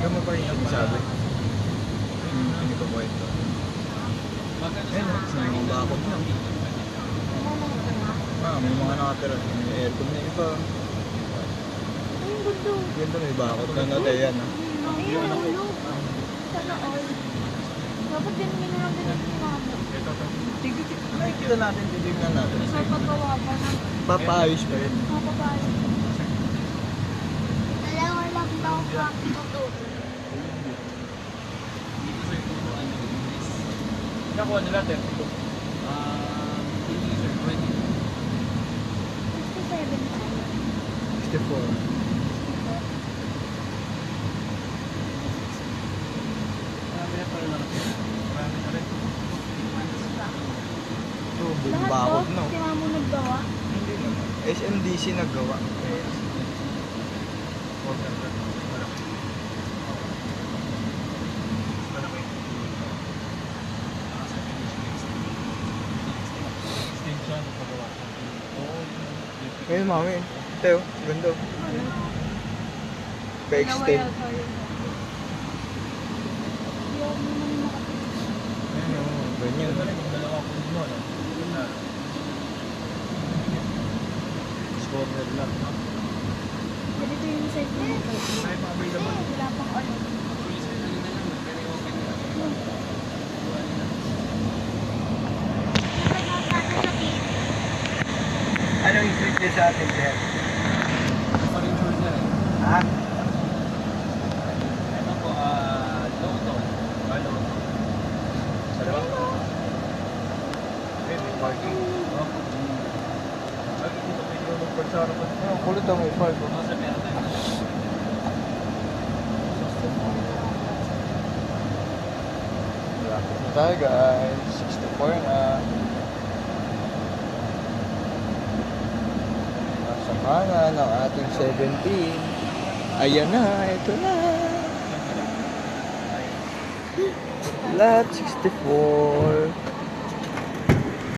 Gama pa rin yung sabi. Hindi ko kwento. Ayun, may bakot na. May mga nakatira. May aircon na iba. Ay, gusto. Ganda, may bakot na na tayo yan. Ay, ulo. Sana all. Dapat din lang din ang mama. Nakikita natin, titignan natin. Sa paggawa pa ng Papaayos pa yun. kapabayan. Dalawa lang daw pa ito. Nakuha nila 32. Hindi sir, 20. 67 tayo. 64. Marami na pala nakatira. Marami na rin. Ito, buong Lahat bakot to, no. si mamo naggawa. Hindi naman. SMDC naggawa. Ngayon mami, Teo, ganda. Pa-extend. Ayun o, ganyan. Corner lang. Ganito yung side mo. Wala pang ano. Anong i-treat niya sa atin, sir? Pa-return na rin. Ha? Ito po, Loto. Loto. Sa loob. May parking. Lagi dito pwede mo magpagsara pa. Ang kulot ang may park. Nasa meron tayo. Malapit na tayo guys. 64 na. Nasa kanan ng ating 17. Ayan na, ito na. Lot 64.